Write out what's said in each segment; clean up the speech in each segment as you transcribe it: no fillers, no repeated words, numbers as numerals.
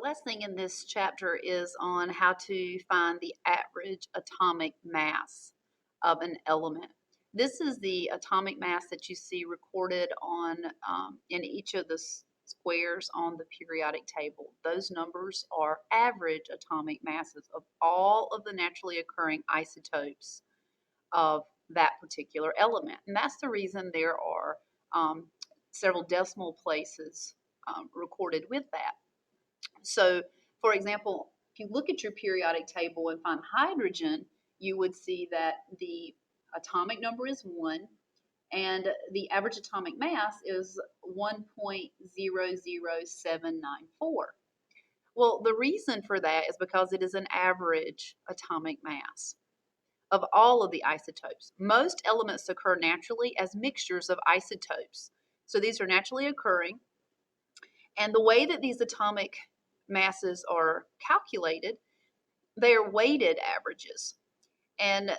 last thing in this chapter is on how to find the average atomic mass of an element. This is the atomic mass that you see recorded on in each of the squares on the periodic table. Those numbers are average atomic masses of all of the naturally occurring isotopes of that particular element. And that's the reason there are several decimal places recorded with that. So, for example, if you look at your periodic table and find hydrogen, you would see that the atomic number is 1 and the average atomic mass is 1.00794. Well, the reason for that is because it is an average atomic mass of all of the isotopes. Most elements occur naturally as mixtures of isotopes. So these are naturally occurring. And the way that these atomic masses are calculated, they are weighted averages. And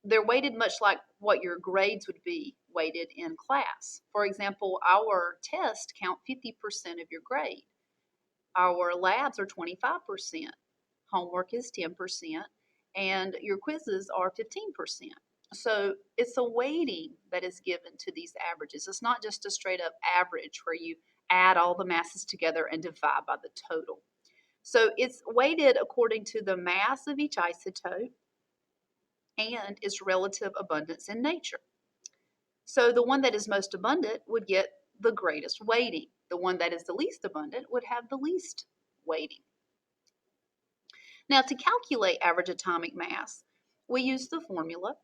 they're weighted much like what your grades would be weighted in class. For example, our tests count 50% of your grade. Our labs are 25%. Homework is 10%. And your quizzes are 15%. So it's a weighting that is given to these averages. It's not just a straight up average where you add all the masses together and divide by the total. So it's weighted according to the mass of each isotope and its relative abundance in nature. So the one that is most abundant would get the greatest weighting. The one that is the least abundant would have the least weighting. Now, to calculate average atomic mass, we use the formula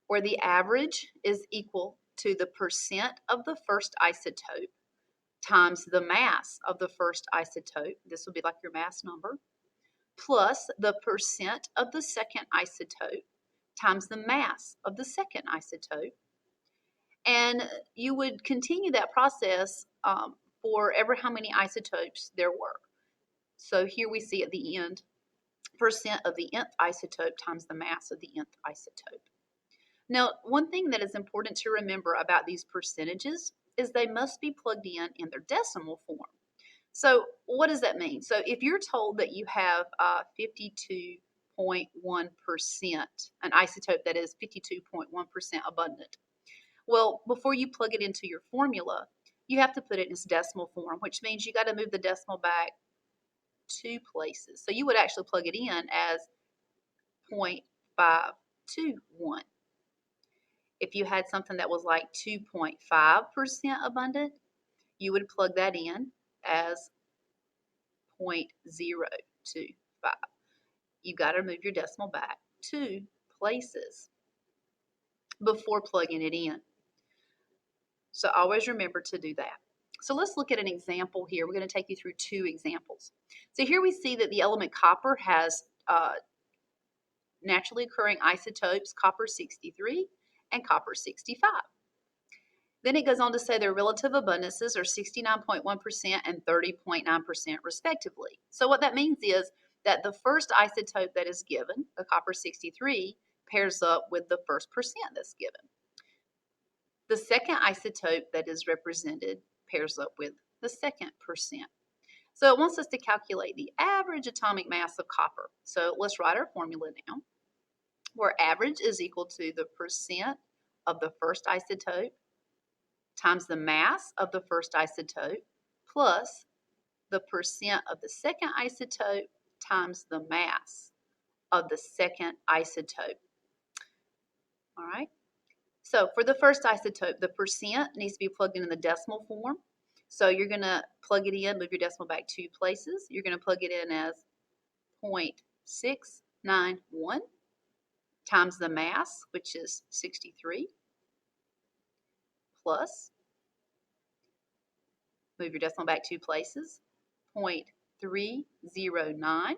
where the average is equal to the percent of the first isotope times the mass of the first isotope. This will be like your mass number, plus the percent of the second isotope times the mass of the second isotope. And you would continue that process for ever how many isotopes there were. So here we see at the end, percent of the nth isotope times the mass of the nth isotope. Now, one thing that is important to remember about these percentages is they must be plugged in their decimal form. So what does that mean? So if you're told that you have 52.1%, an isotope that is 52.1% abundant, well, before you plug it into your formula, you have to put it in its decimal form, which means you got to move the decimal back 2 places. So you would actually plug it in as 0.521. If you had something that was like 2.5% abundant, you would plug that in as 0.025. You got to move your decimal back 2 places before plugging it in. So always remember to do that. So let's look at an example here. We're going to take you through 2 examples. So here we see that the element copper has naturally occurring isotopes, copper 63 and copper 65. Then it goes on to say their relative abundances are 69.1% and 30.9% respectively. So what that means is that the first isotope that is given, the copper 63, pairs up with the first percent that's given. The second isotope that is represented pairs up with the second percent. So it wants us to calculate the average atomic mass of copper. So let's write our formula down, where average is equal to the percent of the first isotope times the mass of the first isotope plus the percent of the second isotope times the mass of the second isotope. All right. So for the first isotope, the percent needs to be plugged in the decimal form. So you're going to plug it in, move your decimal back 2 places. You're going to plug it in as 0.691 times the mass, which is 63, plus, move your decimal back 2 places, 0.309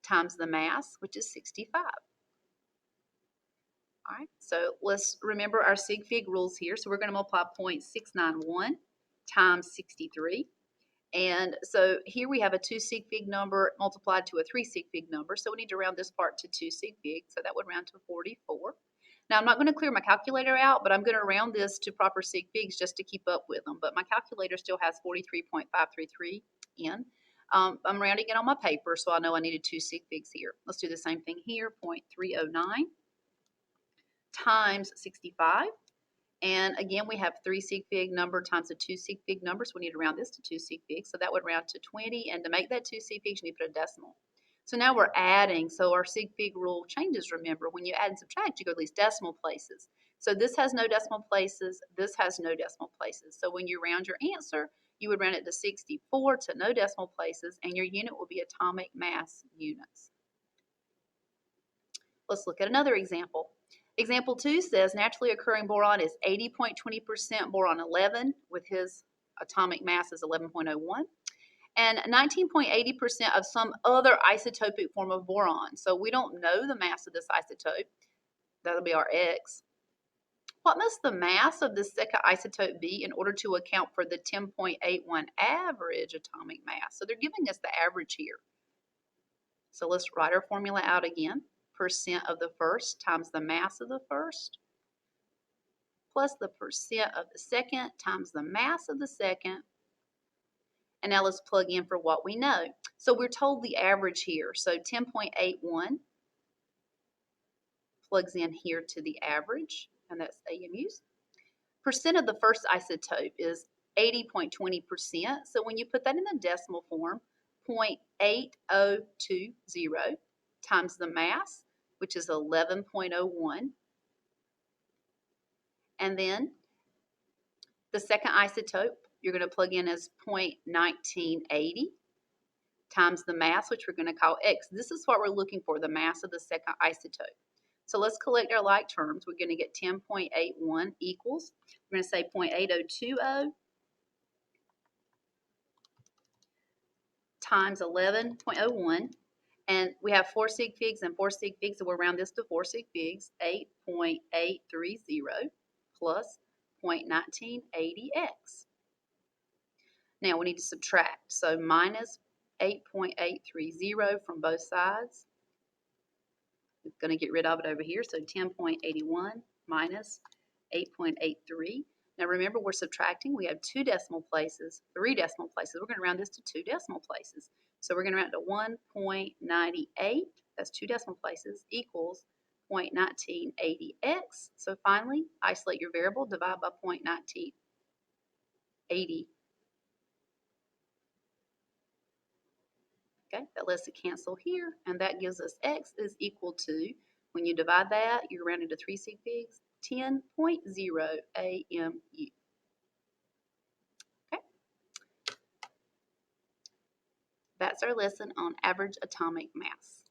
times the mass, which is 65. All right, so let's remember our sig fig rules here. So we're going to multiply 0.691 times 63. And so here we have a 2 sig fig number multiplied to a 3 sig fig number. So we need to round this part to 2 sig fig. So that would round to 44. Now I'm not going to clear my calculator out, but I'm going to round this to proper sig figs just to keep up with them. But my calculator still has 43.533 in. I'm rounding it on my paper, so I know I needed 2 sig figs here. Let's do the same thing here, 0.309 times 65. And again, we have 3 sig fig number times a 2 sig fig number, so we need to round this to 2 sig figs. So that would round to 20, and to make that 2 sig figs, you need to put a decimal. So now we're adding, so our sig fig rule changes, remember. When you add and subtract, you go to these decimal places. So this has no decimal places, this has no decimal places. So when you round your answer, you would round it to 64 to no decimal places, and your unit will be atomic mass units. Let's look at another example. Example 2 says naturally occurring boron is 80.20% boron 11 with his atomic mass is 11.01 and 19.80% of some other isotopic form of boron. So we don't know the mass of this isotope. That'll be our X. What must the mass of the second isotope be in order to account for the 10.81 average atomic mass? So they're giving us the average here. So let's write our formula out again. Percent of the first times the mass of the first plus the percent of the second times the mass of the second. And now let's plug in for what we know. So we're told the average here. So 10.81 plugs in here to the average, and that's AMUs. Percent of the first isotope is 80.20%. So when you put that in the decimal form, 0.8020 times the mass, which is 11.01. And then the second isotope, you're going to plug in as 0.1980 times the mass, which we're going to call X. This is what we're looking for, the mass of the second isotope. So let's collect our like terms. We're going to get 10.81 equals, we're going to say 0.8020 times 11.01. And we have 4 sig figs and 4 sig figs, so we'll round this to 4 sig figs, 8.830 plus 0.1980x. Now we need to subtract, so minus 8.830 from both sides. We're going to get rid of it over here, so 10.81 minus 8.83. Now remember, we're subtracting. We have 2 decimal places, 3 decimal places. We're going to round this to 2 decimal places. So we're going to round to 1.98, that's 2 decimal places, equals 0.1980x. So finally, isolate your variable, divide by 0.1980. Okay, that lets it cancel here, and that gives us x is equal to, when you divide that, you're rounding to 3 sig figs, 10.0 AMU. Okay, that's our lesson on average atomic mass.